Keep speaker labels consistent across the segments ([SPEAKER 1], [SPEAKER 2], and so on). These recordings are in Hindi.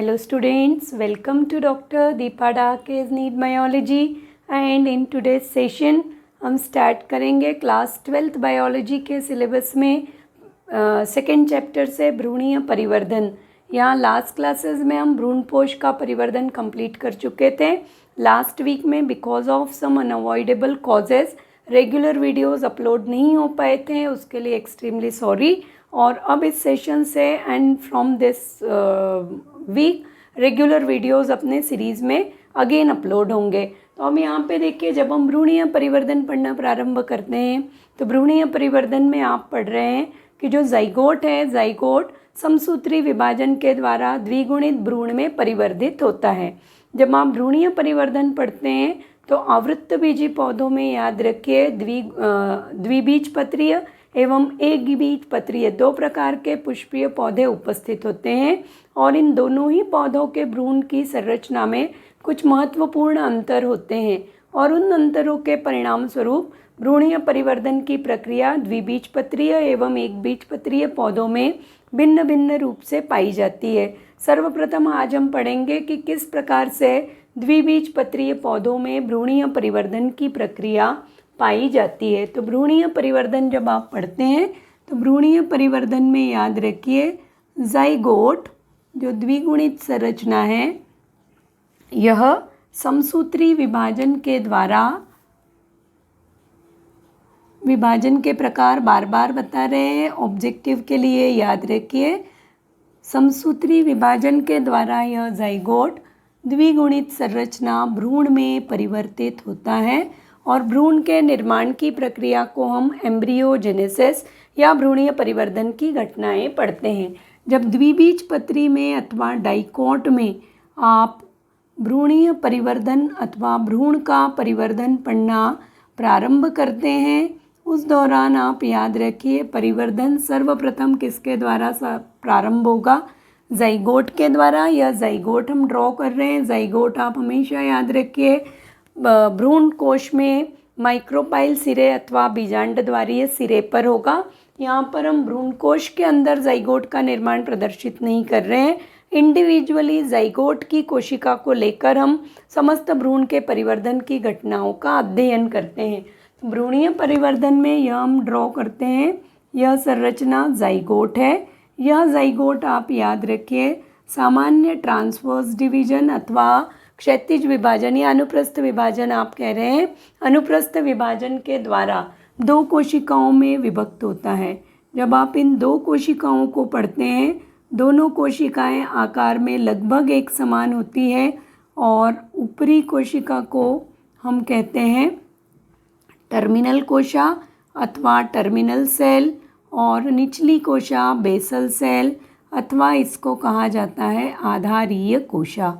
[SPEAKER 1] Hello students, welcome to Dr. Deepa Dake's Need Biology and in today's session हम स्टार्ट करेंगे क्लास 12th बायोलॉजी के सिलेबस में सेकेंड चैप्टर से भ्रूणीय परिवर्धन। यहाँ लास्ट क्लासेस में हम भ्रूणपोष का परिवर्धन कंप्लीट कर चुके थे। लास्ट वीक में because of some unavoidable causes regular videos upload नहीं हो पाए थे, उसके लिए एक्सट्रीमली सॉरी। और अब इस सेशन से and from this week regular videos अपने सीरीज़ में अगेन अपलोड होंगे। तो हम यहाँ पे देखिए, जब हम भ्रूणीय परिवर्धन पढ़ना प्रारंभ करते हैं तो भ्रूणीय परिवर्धन में आप पढ़ रहे हैं कि जो जाइगोट है, जाइगोट समसूत्री विभाजन के द्वारा द्विगुणित भ्रूण में परिवर्तित होता है। जब आप भ्रूणीय परिवर्धन पढ़ते हैं तो आवृत्तबीजी पौधों में याद रखिए द्विबीजपत्रीय एवं एकबीजपत्रीय दो प्रकार के पुष्पीय पौधे उपस्थित होते हैं और इन दोनों ही पौधों के भ्रूण की संरचना में कुछ महत्वपूर्ण अंतर होते हैं और उन अंतरों के परिणाम स्वरूप भ्रूणीय परिवर्धन की प्रक्रिया द्विबीजपत्रीय एवं एकबीजपत्रीय पौधों में भिन्न भिन्न रूप से पाई जाती है। सर्वप्रथम आज हम पढ़ेंगे कि किस प्रकार से द्विबीजपत्रीय पौधों में भ्रूणीय परिवर्धन की प्रक्रिया पाई जाती है। तो भ्रूणीय परिवर्धन जब आप पढ़ते हैं तो भ्रूणीय परिवर्धन में याद रखिए जाइगोट जो द्विगुणित संरचना है, यह समसूत्री विभाजन के द्वारा, विभाजन के प्रकार बार बार बता रहे हैं ऑब्जेक्टिव के लिए याद रखिए, समसूत्री विभाजन के द्वारा यह जाइगोट द्विगुणित संरचना भ्रूण में परिवर्तित होता है और भ्रूण के निर्माण की प्रक्रिया को हम एम्ब्रियोजेनेसिस या भ्रूणीय परिवर्धन की घटनाएं पढ़ते हैं। जब द्विबीजपत्री में अथवा डाइकोट में आप भ्रूणीय परिवर्धन अथवा भ्रूण का परिवर्धन पढ़ना प्रारंभ करते हैं, उस दौरान आप याद रखिए परिवर्धन सर्वप्रथम किसके द्वारा प्रारंभ होगा, जाइगोट के द्वारा। यह जाइगोट हम ड्रॉ कर रहे हैं। जाइगोट आप हमेशा याद रखिए भ्रूण कोश में माइक्रोपाइल सिरे अथवा बीजांड द्वारीय सिरे पर होगा। यहाँ पर हम भ्रूण कोश के अंदर जाइगोट का निर्माण प्रदर्शित नहीं कर रहे हैं। इंडिविजुअली जाइगोट की कोशिका को लेकर हम समस्त भ्रूण के परिवर्धन की घटनाओं का अध्ययन करते हैं। भ्रूणीय परिवर्धन में यह हम ड्रॉ करते हैं, यह संरचना जाइगोट है। यह जाइगोट आप याद रखिए सामान्य ट्रांसवर्स डिवीजन अथवा क्षैतिज विभाजन या अनुप्रस्थ विभाजन आप कह रहे हैं, अनुप्रस्थ विभाजन के द्वारा दो कोशिकाओं में विभक्त होता है। जब आप इन दो कोशिकाओं को पढ़ते हैं, दोनों कोशिकाएं आकार में लगभग एक समान होती है और ऊपरी कोशिका को हम कहते हैं टर्मिनल कोशा अथवा टर्मिनल सेल और निचली कोशा बेसल सेल अथवा इसको कहा जाता है आधारीय कोशा।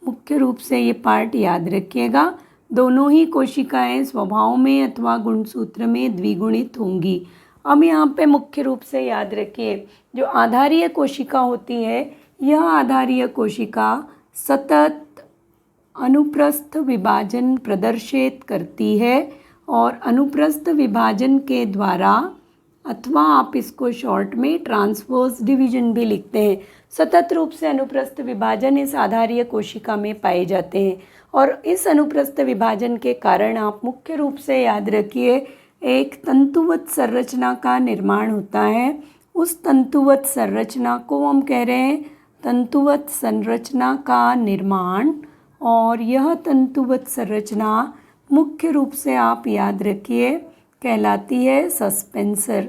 [SPEAKER 1] मुख्य रूप से ये पार्ट याद रखिएगा। दोनों ही कोशिकाएं स्वभाव में अथवा गुणसूत्र में द्विगुणित होंगी। अब यहाँ पे मुख्य रूप से याद रखिए जो आधारीय कोशिका होती है, यह आधारीय कोशिका सतत अनुप्रस्थ विभाजन प्रदर्शित करती है और अनुप्रस्थ विभाजन के द्वारा अथवा आप इसको शॉर्ट में ट्रांसवर्स डिवीजन भी लिखते हैं, सतत रूप से अनुप्रस्थ विभाजन इस आधारीय कोशिका में पाए जाते हैं और इस अनुप्रस्थ विभाजन के कारण आप मुख्य रूप से याद रखिए एक तंतुवत संरचना का निर्माण होता है। उस तंतुवत संरचना को हम कह रहे हैं तंतुवत संरचना का निर्माण और यह तंतुवत संरचना मुख्य रूप से आप याद रखिए कहलाती है सस्पेंसर।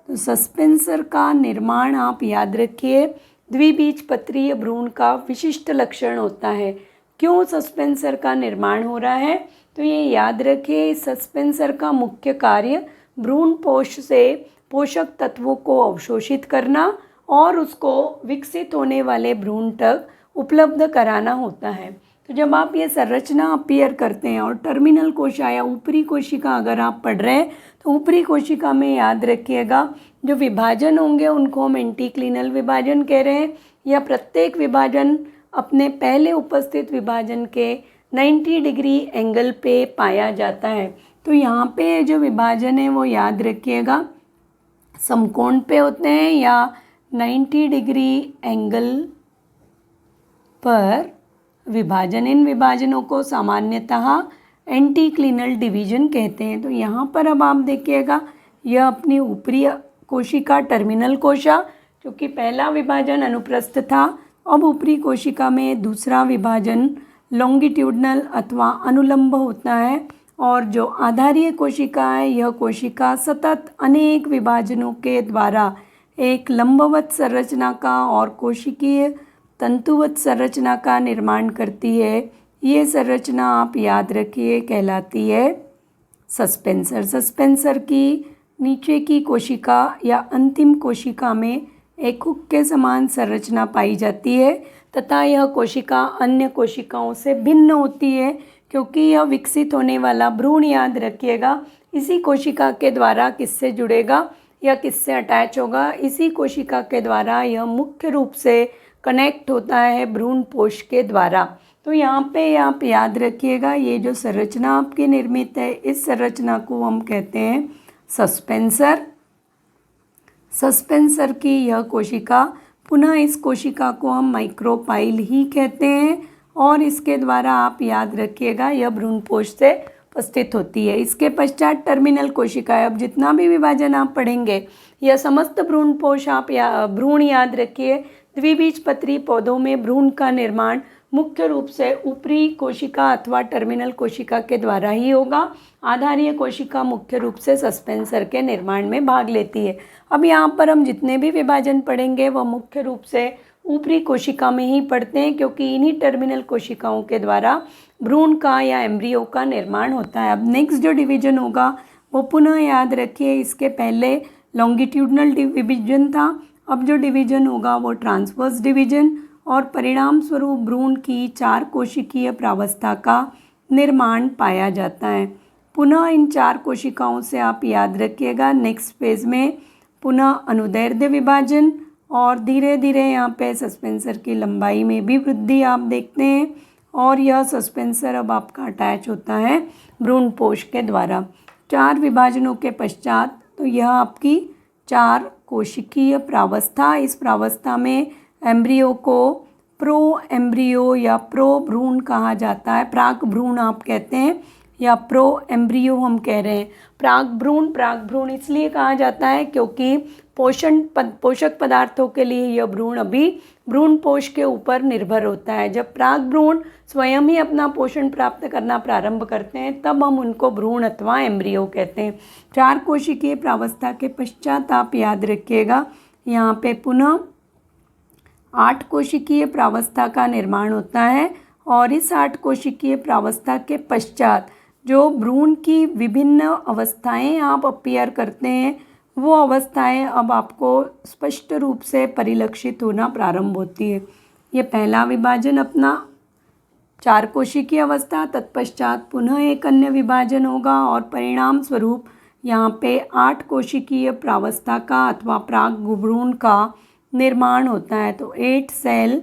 [SPEAKER 1] तो सस्पेंसर का निर्माण आप याद रखिए द्विबीजपत्रीय भ्रूण का विशिष्ट लक्षण होता है। क्यों सस्पेंसर का निर्माण हो रहा है, तो ये याद रखिए सस्पेंसर का मुख्य कार्य भ्रूण पोष से पोषक तत्वों को अवशोषित करना और उसको विकसित होने वाले भ्रूण तक उपलब्ध कराना होता है। तो जब आप ये संरचना अपीयर करते हैं और टर्मिनल कोशा या ऊपरी कोशिका अगर आप पढ़ रहे हैं तो ऊपरी कोशिका में याद रखिएगा जो विभाजन होंगे उनको हम एंटीक्लिनल विभाजन कह रहे हैं या प्रत्येक विभाजन अपने पहले उपस्थित विभाजन के 90 डिग्री एंगल पे पाया जाता है। तो यहाँ पे जो विभाजन है वो याद रखिएगा समकोण पे होते हैं या 90 डिग्री एंगल पर विभाजन, इन विभाजनों को सामान्यतः एंटीक्लिनल डिवीजन कहते हैं। तो यहाँ पर अब आप देखिएगा, यह अपनी ऊपरी कोशिका टर्मिनल कोशा, क्योंकि पहला विभाजन अनुप्रस्थ था, अब ऊपरी कोशिका में दूसरा विभाजन लॉन्गिट्यूडनल अथवा अनुलंब होता है। और जो आधारीय कोशिका है, यह कोशिका सतत अनेक विभाजनों के द्वारा एक लंबवत संरचना का और कोशिकीय तंतुवत संरचना का निर्माण करती है। ये संरचना आप याद रखिए कहलाती है सस्पेंसर। सस्पेंसर की नीचे की कोशिका या अंतिम कोशिका में एक हुक के समान संरचना पाई जाती है तथा यह कोशिका अन्य कोशिकाओं से भिन्न होती है, क्योंकि यह विकसित होने वाला भ्रूण, याद रखिएगा, इसी कोशिका के द्वारा किससे जुड़ेगा या किससे अटैच होगा, इसी कोशिका के द्वारा यह मुख्य रूप से कनेक्ट होता है भ्रूण पोष के द्वारा। तो यहाँ पे आप याद रखिएगा, ये जो संरचना आपकी निर्मित है, इस संरचना को हम कहते हैं सस्पेंसर। सस्पेंसर की यह कोशिका, पुनः इस कोशिका को हम माइक्रोपाइल ही कहते हैं और इसके द्वारा आप याद रखिएगा यह भ्रूणपोष से उपस्थित होती है। इसके पश्चात टर्मिनल कोशिका। अब जितना भी विभाजन आप पढ़ेंगे, यह समस्त भ्रूणपोष आप भ्रूण याद रखिए। द्विबीजपत्री पौधों में भ्रूण का निर्माण मुख्य रूप से ऊपरी कोशिका अथवा टर्मिनल कोशिका के द्वारा ही होगा। आधारीय कोशिका मुख्य रूप से सस्पेंसर के निर्माण में भाग लेती है। अब यहाँ पर हम जितने भी विभाजन पढ़ेंगे वह मुख्य रूप से ऊपरी कोशिका में ही पढ़ते हैं, क्योंकि इन्हीं टर्मिनल कोशिकाओं के द्वारा भ्रूण का या एम्ब्रियो का निर्माण होता है। अब नेक्स्ट जो डिवीजन होगा वो पुनः याद रखिए, इसके पहले लॉन्गिट्यूडनल डिवीजन था, अब जो डिवीजन होगा वो ट्रांसवर्स डिवीजन, और परिणाम स्वरूप भ्रूण की 4 कोशिकीय प्रावस्था का निर्माण पाया जाता है। पुनः इन 4 कोशिकाओं से आप याद रखिएगा नेक्स्ट फेज में पुनः अनुदैर्ध्य विभाजन और धीरे धीरे यहाँ पे सस्पेंसर की लंबाई में भी वृद्धि आप देखते हैं और यह सस्पेंसर अब आपका अटैच होता है भ्रूणपोष के द्वारा। 4 विभाजनों के पश्चात तो यह आपकी 4 कोशिकीय प्रावस्था, इस प्रावस्था में एम्ब्रियो को प्रो एम्ब्रियो या प्रो भ्रूण कहा जाता है। प्राक भ्रूण आप कहते हैं या प्रो एम्ब्रियो हम कह रहे हैं। प्राक भ्रूण इसलिए कहा जाता है क्योंकि पोषक पदार्थों के लिए यह भ्रूण अभी भ्रूणपोष के ऊपर निर्भर होता है। जब प्राक भ्रूण स्वयं ही अपना पोषण प्राप्त करना प्रारंभ करते हैं तब हम उनको भ्रूण अथवा एम्ब्रियो कहते हैं। 4 कोशिकीय प्रावस्था के पश्चात आप याद रखिएगा यहाँ पे पुनः 8 कोशिकीय प्रावस्था का निर्माण होता है और इस 8 कोशिकीय प्रावस्था के पश्चात जो भ्रूण की विभिन्न अवस्थाएं आप अपीयर करते हैं वो अवस्थाएं अब आपको स्पष्ट रूप से परिलक्षित होना प्रारंभ होती है। ये पहला विभाजन अपना 4 कोशिकीय अवस्था, तत्पश्चात पुनः एक अन्य विभाजन होगा और परिणाम स्वरूप यहाँ पे 8 कोशिकीय प्रावस्था का अथवा प्राक भ्रूण का निर्माण होता है। तो 8 सेल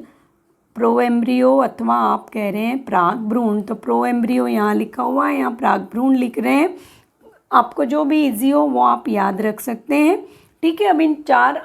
[SPEAKER 1] प्रोएम्ब्रियो अथवा आप कह रहे हैं प्राक भ्रूण। तो प्रोएम्ब्रियो यहाँ लिखा हुआ है, यहाँ प्राक भ्रूण लिख रहे हैं। आपको जो भी इजी हो वो आप याद रख सकते हैं, ठीक है। अब इन 4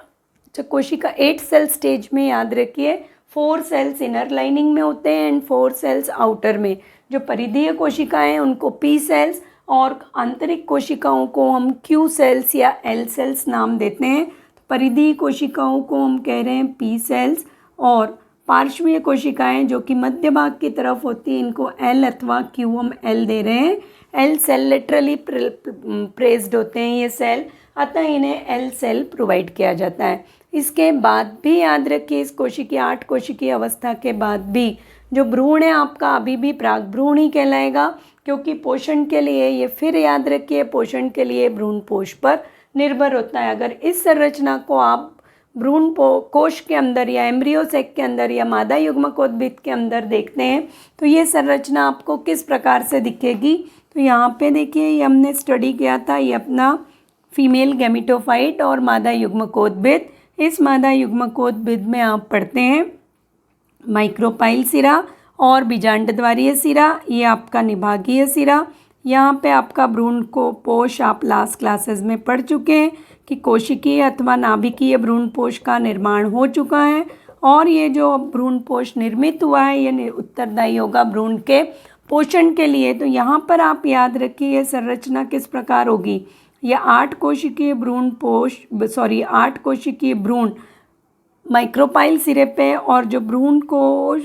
[SPEAKER 1] कोशिका 8 सेल स्टेज में याद रखिए 4 सेल्स इनर लाइनिंग में होते हैं एंड 4 सेल्स आउटर में। जो परिधीय कोशिकाएं हैं उनको पी सेल्स और आंतरिक कोशिकाओं को हम क्यू सेल्स या एल सेल्स नाम देते हैं। तो परिधीय कोशिकाओं को हम कह रहे हैं पी सेल्स और पार्श्वीय कोशिकाएं जो कि मध्य भाग की तरफ होती हैं इनको एल अथवा क्यू हम एल दे रहे हैं। एल सेल लेटरली प्रेस्ड होते हैं ये सेल, अतः इन्हें एल सेल प्रोवाइड किया जाता है। इसके बाद भी याद रखिए इस कोशिकीय 8 कोशिकीय अवस्था के बाद भी जो भ्रूण है आपका अभी भी प्राक भ्रूण ही कहलाएगा, क्योंकि पोषण के लिए ये फिर याद रखिए पोषण के लिए भ्रूणपोष पर निर्भर होता है। अगर इस संरचना को आप भ्रूण कोश के अंदर या एम्ब्रियो सेक के अंदर या मादा युग्मकोद्भिद के अंदर देखते हैं तो ये संरचना आपको किस प्रकार से दिखेगी। तो यहाँ पे देखिए ये हमने स्टडी किया था, ये अपना फीमेल गैमेटोफाइट और मादा युग्मकोद्भिद। इस मादा युग्मकोद्भिद में आप पढ़ते हैं माइक्रोपाइल सिरा और बीजांडद्वारीय सिरा, ये आपका निभागीय सिरा। यहाँ पे आपका भ्रूण को पोष आप लास्ट क्लासेस में पढ़ चुके हैं कि कोशिकीय अथवा नाभिकीय भ्रूणपोष का निर्माण हो चुका है और ये जो भ्रूणपोष निर्मित हुआ है ये उत्तरदायी होगा भ्रूण के पोषण के लिए। तो यहाँ पर आप याद रखिए ये संरचना किस प्रकार होगी। ये 8 कोशिकीय भ्रूण माइक्रोपाइल सिरे पे और जो भ्रूण कोश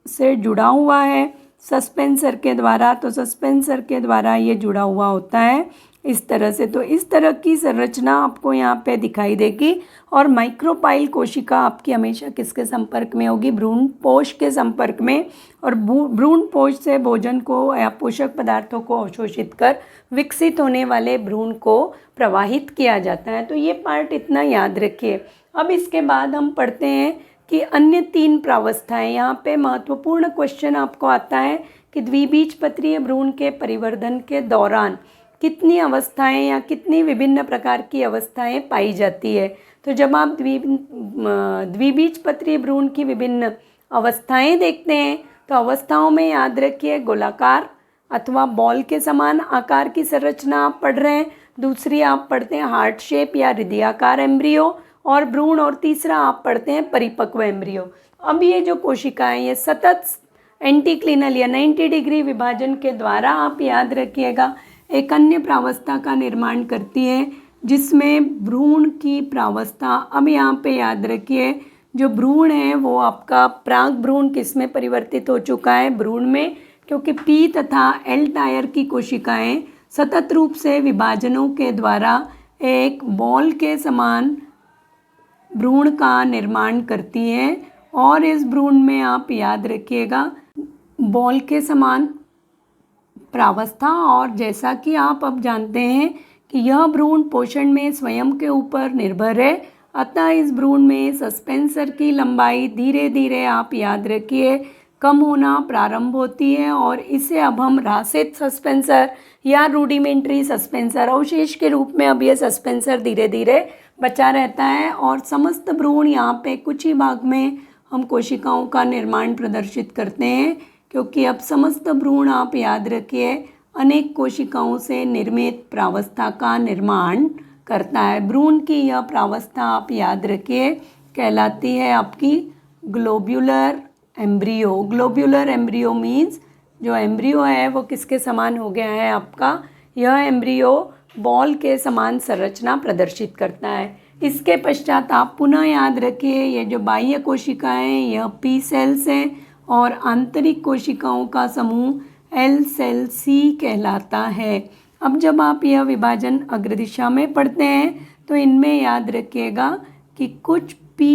[SPEAKER 1] से जुड़ा हुआ है सस्पेंसर के द्वारा, तो सस्पेंसर के द्वारा ये जुड़ा हुआ होता है इस तरह से। तो इस तरह की संरचना आपको यहाँ पे दिखाई देगी। और माइक्रोपाइल कोशिका आपकी हमेशा किसके संपर्क में होगी, भ्रूणपोष के संपर्क में। और भ्रूणपोष से भोजन को या पोषक पदार्थों को अवशोषित कर विकसित होने वाले भ्रूण को प्रवाहित किया जाता है। तो ये पार्ट इतना याद रखिए। अब इसके बाद हम पढ़ते हैं कि अन्य 3 प्रावस्थाएं। यहाँ पे महत्वपूर्ण क्वेश्चन आपको आता है कि द्विबीजपत्रीय भ्रूण के परिवर्धन के दौरान कितनी अवस्थाएं या कितनी विभिन्न प्रकार की अवस्थाएं पाई जाती है। तो जब आप द्विबीजपत्रीय भ्रूण की विभिन्न अवस्थाएं देखते हैं तो अवस्थाओं में याद रखिए गोलाकार अथवा बॉल के समान आकार की संरचना आप पढ़ रहे हैं। दूसरी आप पढ़ते हैं हार्ट शेप या हृदयाकार एम्ब्रियो और भ्रूण, और तीसरा आप पढ़ते हैं परिपक्व एम्ब्रियो। अब ये जो कोशिकाएं ये सतत एंटीक्लिनल या 90 डिग्री विभाजन के द्वारा आप याद रखिएगा एक अन्य प्रावस्था का निर्माण करती है जिसमें भ्रूण की प्रावस्था। अब यहाँ पे याद रखिए जो भ्रूण है वो आपका प्राग भ्रूण किस में परिवर्तित हो चुका है, भ्रूण में, क्योंकि पी तथा एल टायर की कोशिकाएं सतत रूप से विभाजनों के द्वारा एक बॉल के समान भ्रूण का निर्माण करती है। और इस भ्रूण में आप याद रखिएगा बॉल के समान प्रावस्था। और जैसा कि आप अब जानते हैं कि यह भ्रूण पोषण में स्वयं के ऊपर निर्भर है, अतः इस भ्रूण में सस्पेंसर की लंबाई धीरे धीरे आप याद रखिए कम होना प्रारंभ होती है। और इसे अब हम ह्रासित सस्पेंसर या रूडिमेंट्री सस्पेंसर अवशेष के रूप में अब ये सस्पेंसर धीरे धीरे बचा रहता है। और समस्त भ्रूण यहाँ पे कुछ ही भाग में हम कोशिकाओं का निर्माण प्रदर्शित करते हैं, क्योंकि अब समस्त भ्रूण आप याद रखिए अनेक कोशिकाओं से निर्मित प्रावस्था का निर्माण करता है। भ्रूण की यह प्रावस्था आप याद रखिए कहलाती है आपकी globular embryo. Globular embryo means जो एम्ब्रियो है वो किसके समान हो गया है आपका, यह एम्ब्रियो बॉल के समान संरचना प्रदर्शित करता है। इसके पश्चात आप पुनः याद रखिए ये जो बाह्य कोशिकाएं यह पी सेल्स हैं और आंतरिक कोशिकाओं का समूह एल सेल सी कहलाता है। अब जब आप यह विभाजन अग्रदिशा में पढ़ते हैं तो इनमें याद रखिएगा कि कुछ पी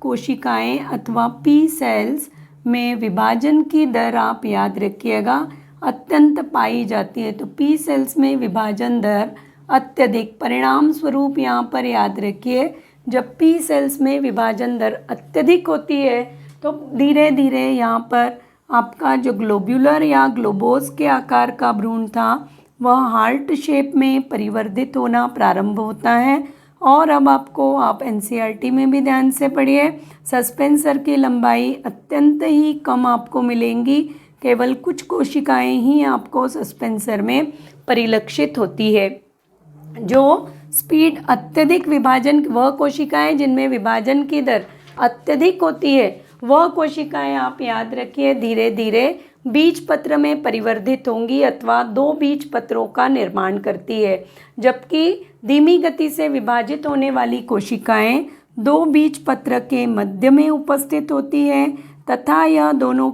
[SPEAKER 1] कोशिकाएं अथवा पी सेल्स में विभाजन की दर आप याद रखिएगा अत्यंत पाई जाती है। तो पी सेल्स में विभाजन दर अत्यधिक, परिणाम स्वरूप यहाँ पर याद रखिए जब पी सेल्स में विभाजन दर अत्यधिक होती है तो धीरे धीरे यहाँ पर आपका जो ग्लोब्यूलर या ग्लोबोस के आकार का भ्रूण था वह हार्ट शेप में परिवर्तित होना प्रारंभ होता है। और अब आप एनसीईआरटी में भी ध्यान से पढ़िए सस्पेंसर की लंबाई अत्यंत ही कम आपको मिलेंगी, केवल कुछ कोशिकाएं ही आपको सस्पेंसर में परिलक्षित होती है। जो स्पीड अत्यधिक विभाजन, वह कोशिकाएं जिनमें विभाजन की दर अत्यधिक होती है वह कोशिकाएं आप याद रखिए धीरे धीरे बीजपत्र में परिवर्तित होंगी अथवा 2 बीजपत्रों का निर्माण करती है। जबकि धीमी गति से विभाजित होने वाली कोशिकाएं 2 बीजपत्र के मध्य में उपस्थित होती है तथा यह दोनों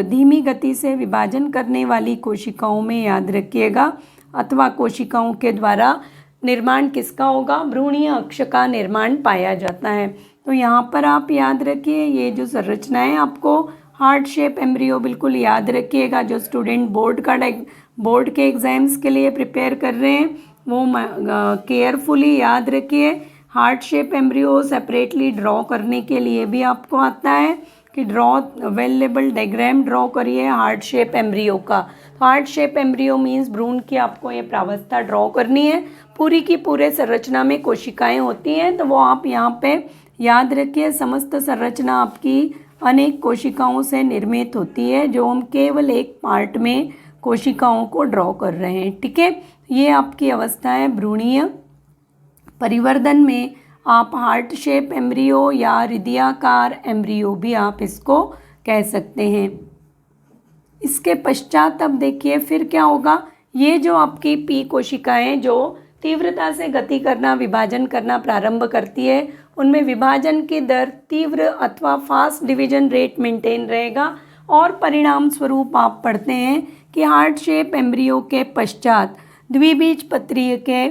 [SPEAKER 1] धीमी गति से विभाजन करने वाली कोशिकाओं में याद रखिएगा अथवा कोशिकाओं के द्वारा निर्माण किसका होगा, भ्रूणीय अक्ष का निर्माण पाया जाता है। तो यहाँ पर आप याद रखिए ये जो संरचनाएं आपको हार्ट शेप एम्ब्रियो बिल्कुल याद रखिएगा। जो स्टूडेंट बोर्ड के एग्ज़ाम्स के लिए प्रिपेयर कर रहे हैं वो केयरफुली याद रखिए। Heart shape embryo separately draw करने के लिए भी आपको आता है कि वेल लेबल डायग्राम ड्रॉ करिए हार्ट शेप एम्ब्रियो का। तो हार्ट शेप एम्ब्रियो मीन्स भ्रूण की आपको ये प्रावस्था ड्रॉ करनी है। पूरी की पूरे संरचना में कोशिकाएं होती हैं तो वो आप यहाँ पे याद रखिए। समस्त संरचना आपकी अनेक कोशिकाओं से निर्मित होती है, जो हम केवल एक पार्ट में कोशिकाओं को ड्रॉ कर रहे हैं। ठीक है, ये आपकी अवस्था है भ्रूणीय परिवर्धन में आप हार्ट शेप एम्ब्रियो या हृदयाकार एम्ब्रियो भी आप इसको कह सकते हैं। इसके पश्चात अब देखिए फिर क्या होगा, ये जो आपकी पी कोशिकाएं जो तीव्रता से गति करना, विभाजन करना प्रारंभ करती है, उनमें विभाजन की दर तीव्र अथवा फास्ट डिवीजन रेट मेंटेन रहेगा और परिणाम स्वरूप आप पढ़ते हैं कि हार्ट शेप एम्ब्रियो के पश्चात द्विबीजपत्रीय के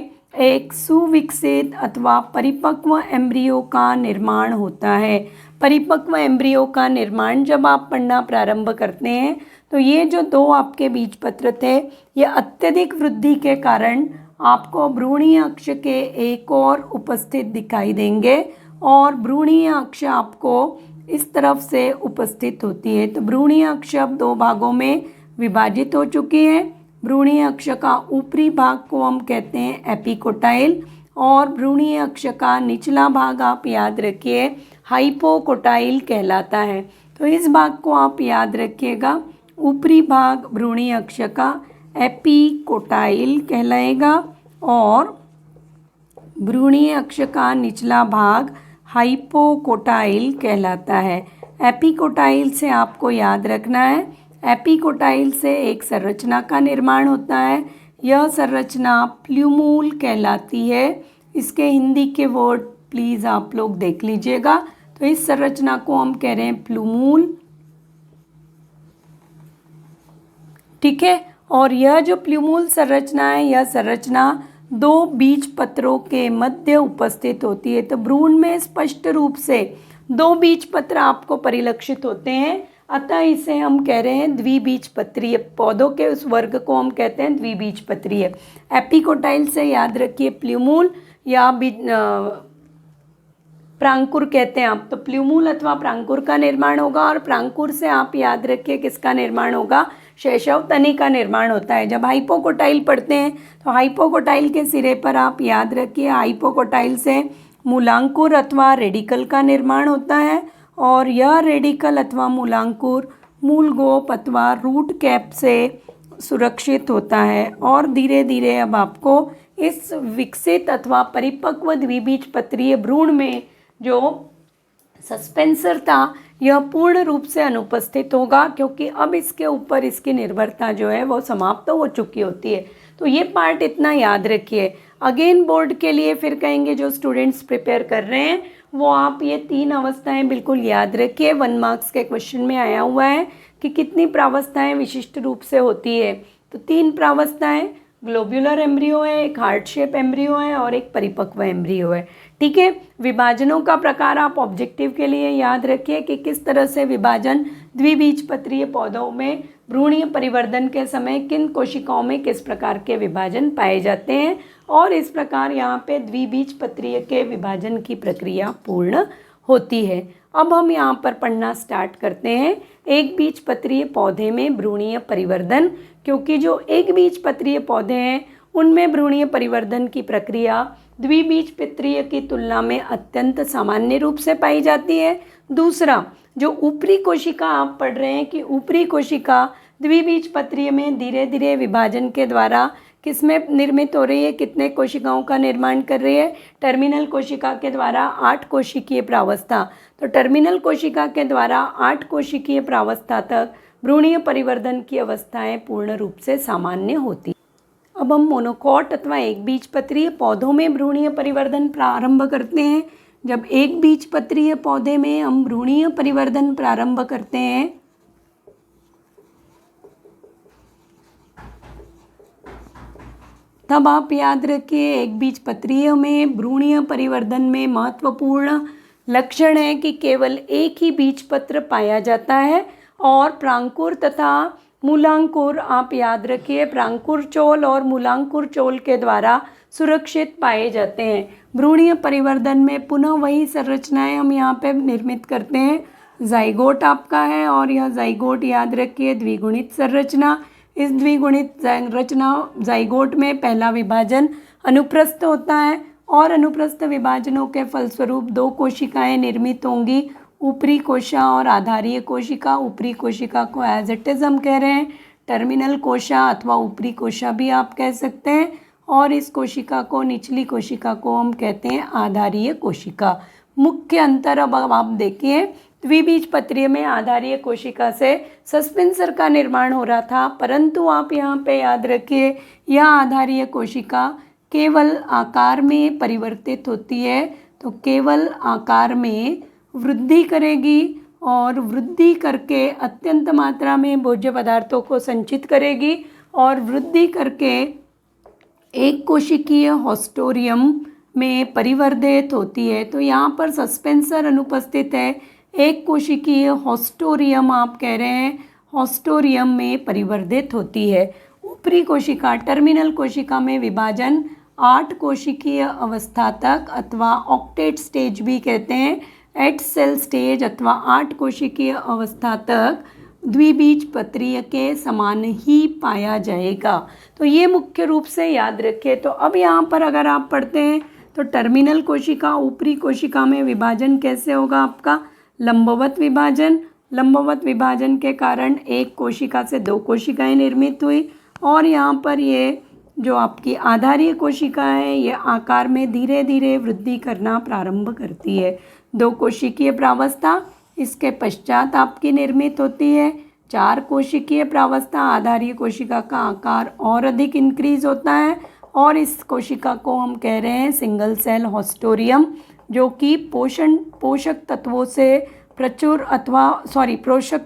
[SPEAKER 1] एक सुविकसित अथवा परिपक्व एम्ब्रियो का निर्माण होता है। परिपक्व एम्ब्रियो का निर्माण जब आप पढ़ना प्रारंभ करते हैं तो ये जो दो आपके बीजपत्र थे, ये अत्यधिक वृद्धि के कारण आपको भ्रूणीय अक्ष के एक और उपस्थित दिखाई देंगे और भ्रूणीय अक्ष आपको इस तरफ से उपस्थित होती है। तो भ्रूणीय अक्ष अब दो भागों में विभाजित हो चुकी है। भ्रूणीय अक्ष का ऊपरी भाग को हम कहते हैं एपिकोटाइल और भ्रूणीय अक्ष का निचला भाग आप याद रखिए हाइपोकोटाइल कहलाता है। तो इस भाग को आप याद रखिएगा, ऊपरी भाग भ्रूणीय अक्ष का एपिकोटाइल कहलाएगा और भ्रूणीय अक्ष का निचला भाग हाइपोकोटाइल कहलाता है। एपिकोटाइल से आपको याद रखना है, एपिकोटाइल से एक संरचना का निर्माण होता है। यह संरचना प्ल्यूमूल कहलाती है। इसके हिंदी के वर्ड प्लीज़ आप लोग देख लीजिएगा। तो इस संरचना को हम कह रहे हैं प्ल्यूमूल, ठीक है। और यह जो प्ल्यूमूल संरचना है, यह संरचना दो बीज पत्रों के मध्य उपस्थित होती है। तो भ्रूण में स्पष्ट रूप से दो बीज पत्र आपको परिलक्षित होते हैं, अतः इसे हम कह रहे हैं द्विबीजपत्रीय। पौधों के उस वर्ग को हम कहते हैं द्विबीजपत्रीय। एपिकोटाइल से याद रखिए प्ल्यूमूल या प्रांकुर कहते हैं आप, तो प्ल्यूमूल अथवा प्रांकुर का निर्माण होगा और प्रांकुर से आप याद रखिए किसका निर्माण होगा, शैशव तनी का निर्माण होता है। जब हाइपोकोटाइल पढ़ते हैं तो हाइपोकोटाइल के सिरे पर आप याद रखिए हाइपोकोटाइल से मूलांकुर अथवा रेडिकल का निर्माण होता है और यह रेडिकल अथवा मूलांकुर मूलगोप अथवा रूट कैप से सुरक्षित होता है और धीरे धीरे अब आपको इस विकसित अथवा परिपक्व द्विबीजपत्रीय भ्रूण में जो सस्पेंसर था यह पूर्ण रूप से अनुपस्थित होगा, क्योंकि अब इसके ऊपर इसकी निर्भरता जो है वो समाप्त हो चुकी होती है। तो ये पार्ट इतना याद रखिए। अगेन बोर्ड के लिए फिर कहेंगे जो स्टूडेंट्स प्रिपेयर कर रहे हैं वो आप ये तीन अवस्थाएं बिल्कुल याद रखिए। 1 मार्क्स के क्वेश्चन में आया हुआ है कि कितनी प्रावस्थाएं विशिष्ट रूप से होती है। तो 3 प्रावस्थाएं, ग्लोब्यूलर एम्ब्रियो है, एक हार्ट शेप एम्ब्रियो है और एक परिपक्व एम्ब्रियो है, ठीक है। विभाजनों का प्रकार आप ऑब्जेक्टिव के लिए याद रखिए कि किस तरह से विभाजन द्विबीजपत्रीय पौधों में भ्रूणीय परिवर्धन के समय किन कोशिकाओं में किस प्रकार के विभाजन पाए जाते हैं और इस प्रकार यहाँ पे द्विबीजपत्रीय के विभाजन की प्रक्रिया पूर्ण होती है। अब हम यहाँ पर पढ़ना स्टार्ट करते हैं एक बीजपत्रीय पौधे में भ्रूणीय परिवर्धन, क्योंकि जो एक बीजपत्रीय पौधे हैं उनमें भ्रूणीय परिवर्धन की प्रक्रिया द्विबीजपत्रीय की तुलना में अत्यंत सामान्य रूप से पाई जाती है। दूसरा, जो ऊपरी कोशिका आप पढ़ रहे हैं कि ऊपरी कोशिका द्विबीजपत्रीय में धीरे धीरे विभाजन के द्वारा किसमें निर्मित हो रही है, कितने कोशिकाओं का निर्माण कर रही है, टर्मिनल कोशिका के द्वारा 8 कोशिकीय प्रावस्था। तो टर्मिनल कोशिका के द्वारा 8 कोशिकीय प्रावस्था तक भ्रूणीय परिवर्धन की अवस्थाएं पूर्ण रूप से सामान्य होती। अब हम मोनोकॉट अथवा एक बीजपत्रीय पौधों में भ्रूणीय परिवर्धन प्रारंभ करते हैं। जब एक बीजपत्रीय पौधे में हम भ्रूणीय परिवर्धन प्रारंभ करते हैं तब आप याद रखिए एक बीजपत्रीय में भ्रूणीय परिवर्धन में महत्वपूर्ण लक्षण है कि केवल एक ही बीजपत्र पाया जाता है और प्रांकुर तथा मूलांकुर आप याद रखिए प्रांकुर चोल और मूलांकुर चोल के द्वारा सुरक्षित पाए जाते हैं। भ्रूणीय परिवर्धन में पुनः वही संरचनाएं हम यहाँ पे निर्मित करते हैं। जाइगोट आपका है और यह जाइगोट याद रखिए द्विगुणित संरचना। इस द्विगुणित संरचना जाइगोट में पहला विभाजन अनुप्रस्थ होता है और अनुप्रस्थ विभाजनों के फलस्वरूप 2 कोशिकाएं निर्मित होंगी, ऊपरी कोशा और आधारीय कोशिका। ऊपरी कोशिका को एज इट इज हम कह रहे हैं टर्मिनल कोशा अथवा ऊपरी कोशा भी आप कह सकते हैं और इस कोशिका को, निचली कोशिका को हम कहते हैं आधारीय कोशिका। मुख्य अंतर अब आप देखिए, द्विबीजपत्रीय में आधारीय कोशिका से सस्पेंसर का निर्माण हो रहा था, परंतु आप यहाँ पे याद रखिए यह आधारीय कोशिका केवल आकार में परिवर्तित होती है, तो केवल आकार में वृद्धि करेगी और वृद्धि करके अत्यंत मात्रा में भोज्य पदार्थों को संचित करेगी और वृद्धि करके एक कोशिकीय हॉस्टोरियम में परिवर्धित होती है। तो यहाँ पर सस्पेंसर अनुपस्थित है, एक कोशिकीय हॉस्टोरियम आप कह रहे हैं, हॉस्टोरियम में परिवर्धित होती है। ऊपरी कोशिका, टर्मिनल कोशिका में विभाजन 8 कोशिकीय अवस्था तक अथवा ऑक्टेट स्टेज भी कहते हैं, 8 सेल स्टेज अथवा 8 कोशिकीय अवस्था तक द्विबीजपत्रीय के समान ही पाया जाएगा। तो ये मुख्य रूप से याद रखिए। तो अब यहाँ पर अगर आप पढ़ते हैं तो टर्मिनल कोशिका, ऊपरी कोशिका में विभाजन कैसे होगा आपका? लंबवत विभाजन। लंबवत विभाजन के कारण एक कोशिका से 2 कोशिकाएं निर्मित हुई और यहाँ पर ये जो आपकी आधारीय कोशिका है ये आकार में धीरे धीरे वृद्धि करना प्रारंभ करती है। 2 कोशिकीय प्रावस्था इसके पश्चात आपकी निर्मित होती है। 4 कोशिकीय प्रावस्था आधारीय कोशिका का आकार और अधिक इंक्रीज होता है और इस कोशिका को हम कह रहे हैं सिंगल सेल हॉस्टोरियम, जो कि पोषक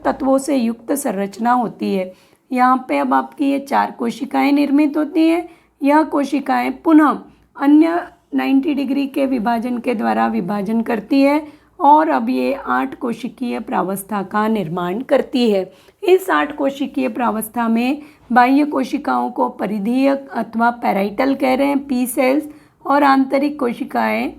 [SPEAKER 1] तत्वों से युक्त संरचना होती है। यहाँ पे अब आपकी ये 4 कोशिकाएं निर्मित होती हैं। यह कोशिकाएं पुनः अन्य 90 डिग्री के विभाजन के द्वारा विभाजन करती है और अब ये 8 कोशिकीय प्रावस्था का निर्माण करती है। इस 8 कोशिकीय प्रावस्था में बाह्य कोशिकाओं को परिधीय अथवा पैराइटल कह रहे हैं, पी सेल्स, और आंतरिक कोशिकाएं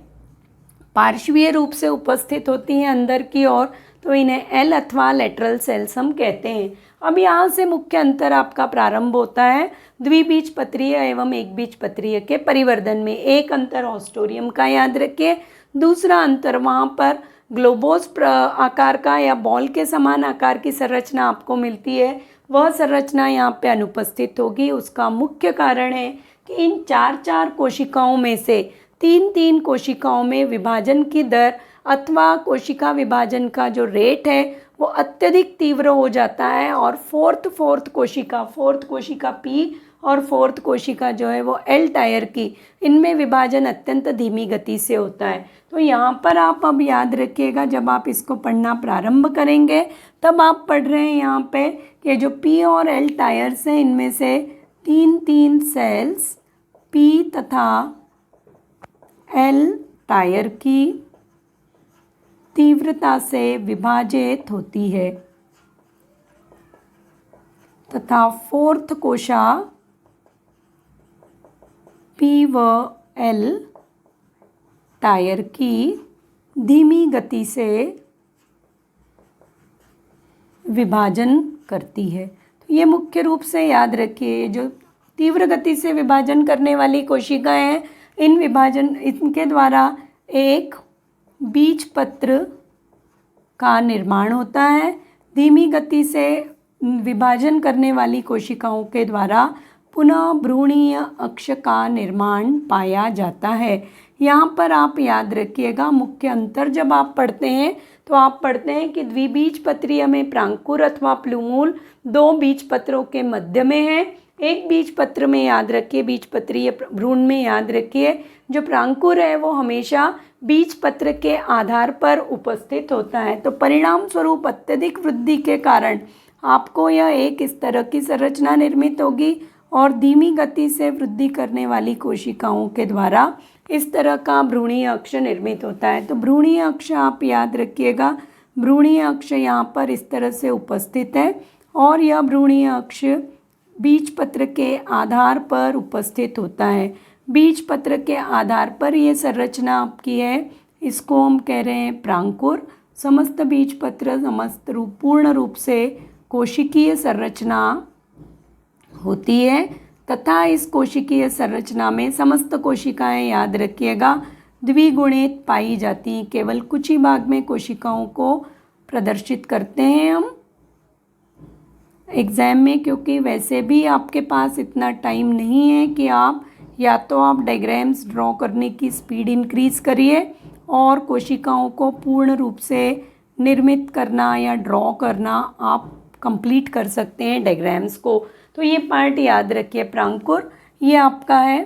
[SPEAKER 1] पार्श्वीय रूप से उपस्थित होती हैं अंदर की ओर, तो इन्हें एल अथवा लेटरल सेल्स हम कहते हैं। अब यहाँ से मुख्य अंतर आपका प्रारंभ होता है द्विबीजपत्रीय एवं एकबीजपत्रीय के परिवर्धन में। एक अंतर हॉस्टोरियम का याद रखिए, दूसरा अंतर वहाँ पर ग्लोबोस आकार का या बॉल के समान आकार की संरचना आपको मिलती है, वह संरचना यहाँ पे अनुपस्थित होगी। उसका मुख्य कारण है कि इन 4 कोशिकाओं में से 3 कोशिकाओं में विभाजन की दर अथवा कोशिका विभाजन का जो रेट है वो अत्यधिक तीव्र हो जाता है और फोर्थ कोशिका पी और 4th कोशिका जो है वो एल टायर की, इनमें विभाजन अत्यंत धीमी गति से होता है। तो यहाँ पर आप अब याद रखिएगा, जब आप इसको पढ़ना प्रारंभ करेंगे तब आप पढ़ रहे हैं यहाँ पे कि जो पी और एल टायर्स हैं इनमें से 3 सेल्स पी तथा एल टायर की तीव्रता से विभाजित होती है तथा 4th कोशा पी व एल टायर की धीमी गति से विभाजन करती है। तो ये मुख्य रूप से याद रखिए, जो तीव्र गति से विभाजन करने वाली कोशिकाएं हैं इनके द्वारा एक बीजपत्र का निर्माण होता है। धीमी गति से विभाजन करने वाली कोशिकाओं के द्वारा पुनः भ्रूणीय अक्ष का निर्माण पाया जाता है। यहाँ पर आप याद रखिएगा, मुख्य अंतर जब आप पढ़ते हैं तो आप पढ़ते हैं कि द्विबीजपत्रीय में प्रांकुर अथवा प्लूमूल 2 बीजपत्रों के मध्य में है। एक बीजपत्र में याद रखिए, बीजपत्रीय भ्रूण में याद रखिए, जो प्रांकुर है वो हमेशा बीजपत्र के आधार पर उपस्थित होता है। तो परिणाम स्वरूप अत्यधिक वृद्धि के कारण आपको यह एक इस तरह की संरचना निर्मित होगी और धीमी गति से वृद्धि करने वाली कोशिकाओं के द्वारा इस तरह का भ्रूणीय अक्ष निर्मित होता है। तो भ्रूणीय अक्ष आप याद रखिएगा, भ्रूणीय अक्ष यहाँ पर इस तरह से उपस्थित है और यह भ्रूणीय अक्ष बीजपत्र के आधार पर उपस्थित होता है। बीजपत्र के आधार पर ये संरचना आपकी है, इसको हम कह रहे हैं प्रांकुर। समस्त बीजपत्र पूर्ण रूप से कोशिकीय संरचना होती है तथा इस कोशिकीय संरचना में समस्त कोशिकाएं याद रखिएगा द्विगुणित पाई जाती हैं। केवल कुछ ही भाग में कोशिकाओं को प्रदर्शित करते हैं हम एग्ज़ाम में, क्योंकि वैसे भी आपके पास इतना टाइम नहीं है कि आप या तो आप डायग्राम्स ड्रॉ करने की स्पीड इंक्रीज़ करिए और कोशिकाओं को पूर्ण रूप से निर्मित करना या ड्रॉ करना आप कंप्लीट कर सकते हैं डायग्राम्स को। तो ये पार्ट याद रखिए प्रांकुर, ये आपका है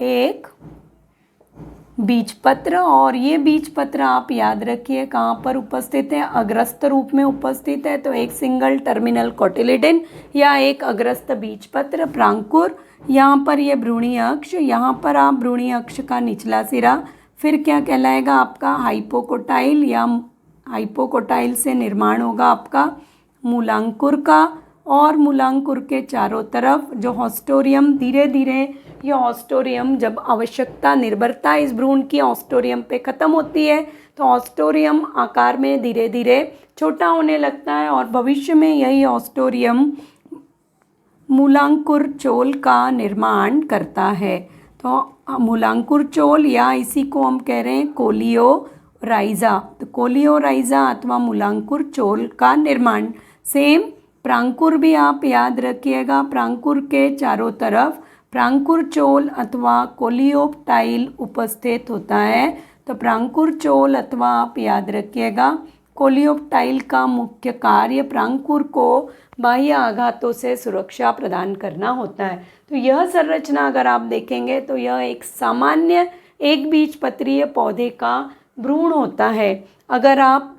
[SPEAKER 1] एक बीजपत्र, और ये बीजपत्र आप याद रखिए कहाँ पर उपस्थित है, अग्रस्त रूप में उपस्थित है। तो एक सिंगल टर्मिनल कोटिलिडन या एक अग्रस्त बीजपत्र प्रांकुर। यहाँ पर ये भ्रूणीय अक्ष, यहाँ पर आप भ्रूणीय अक्ष का निचला सिरा फिर क्या कहलाएगा आपका हाइपोकोटाइल, या हाइपोकोटाइल से निर्माण होगा आपका मूलांकुर का, और मूलांकुर के चारों तरफ जो ऑस्टोरियम, धीरे धीरे ये ऑस्टोरियम जब आवश्यकता निर्भरता इस भ्रूण की ऑस्टोरियम पे ख़त्म होती है तो ऑस्टोरियम आकार में धीरे धीरे छोटा होने लगता है और भविष्य में यही ऑस्टोरियम मूलांकुर चोल का निर्माण करता है। तो मूलांकुर चोल या इसी को हम कह रहे हैं कोलियोराइजा। तो कोलियोराइजा अथवा मूलांकुर चोल का निर्माण। सेम प्रांकुर भी आप याद रखिएगा, प्रांकुर के चारों तरफ प्रांकुर चोल अथवा कोलियोप्टाइल उपस्थित होता है। तो प्रांकुर चोल अथवा आप याद रखिएगा कोलियोप्टाइल का मुख्य कार्य प्रांकुर को बाह्य आघातों से सुरक्षा प्रदान करना होता है। तो यह संरचना अगर आप देखेंगे तो यह एक सामान्य एक बीजपत्रीय पौधे का भ्रूण होता है। अगर आप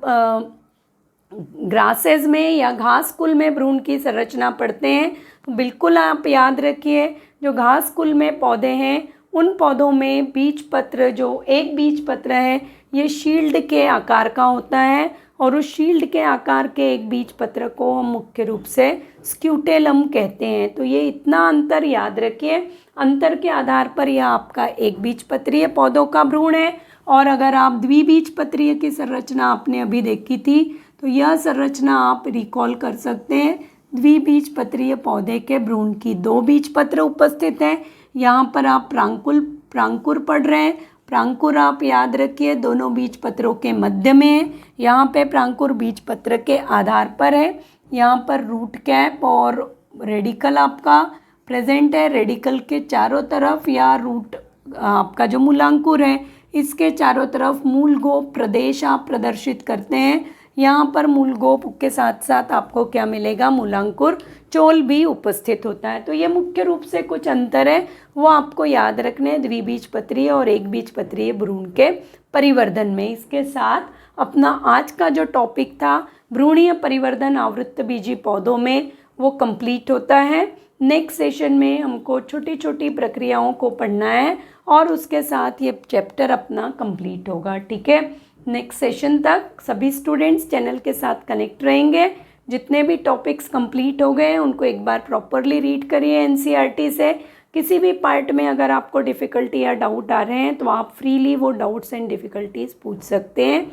[SPEAKER 1] ग्रासेस में या घास कुल में भ्रूण की संरचना पढ़ते हैं तो बिल्कुल आप याद रखिए जो घास कुल में पौधे हैं उन पौधों में बीजपत्र, जो एक बीजपत्र है, ये शील्ड के आकार का होता है और उस शील्ड के आकार के एक बीजपत्र को हम मुख्य रूप से स्क्यूटेलम कहते हैं। तो ये इतना अंतर याद रखिए, अंतर के आधार पर यह आपका एक बीजपत्रीय पौधों का भ्रूण है। और अगर आप द्विबीजपत्रीय की संरचना आपने अभी देखी थी तो यह संरचना आप रिकॉल कर सकते हैं। द्विबीजपत्रीय पौधे के भ्रूण की दो बीजपत्र उपस्थित हैं। यहाँ पर आप प्रांकुर पढ़ रहे हैं, प्रांकुर आप याद रखिए दोनों बीजपत्रों के मध्य में है। यहाँ पे प्रांकुर बीजपत्र के आधार पर है। यहाँ पर रूट कैप और रेडिकल आपका प्रेजेंट है। रेडिकल के चारों तरफ या रूट आपका जो मूलांकुर है इसके चारों तरफ मूलगोप प्रदेश आप प्रदर्शित करते हैं। यहाँ पर मूलगोप के साथ साथ आपको क्या मिलेगा, मूलांकुर चोल भी उपस्थित होता है। तो ये मुख्य रूप से कुछ अंतर है वो आपको याद रखने द्विबीजपत्रीय और एक बीजपत्रीय भ्रूण के परिवर्धन में। इसके साथ अपना आज का जो टॉपिक था भ्रूणीय परिवर्धन आवृत्तबीजी पौधों में वो कंप्लीट होता है। नेक्स्ट सेशन में हमको छोटी छोटी प्रक्रियाओं को पढ़ना है और उसके साथ ये चैप्टर अपना कंप्लीट होगा। ठीक है, नेक्स्ट सेशन तक सभी स्टूडेंट्स चैनल के साथ कनेक्ट रहेंगे। जितने भी टॉपिक्स कंप्लीट हो गए हैं उनको एक बार प्रॉपरली रीड करिए एनसीईआरटी से। किसी भी पार्ट में अगर आपको डिफ़िकल्टी या डाउट आ रहे हैं तो आप फ्रीली वो डाउट्स एंड डिफ़िकल्टीज पूछ सकते हैं।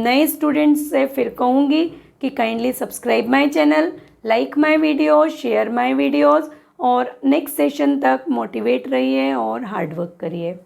[SPEAKER 1] नए स्टूडेंट्स से फिर कहूँगी कि kindly subscribe my channel, like my video, share my videos और नेक्स्ट सेशन तक मोटिवेट रहिए और हार्ड वर्क करिए।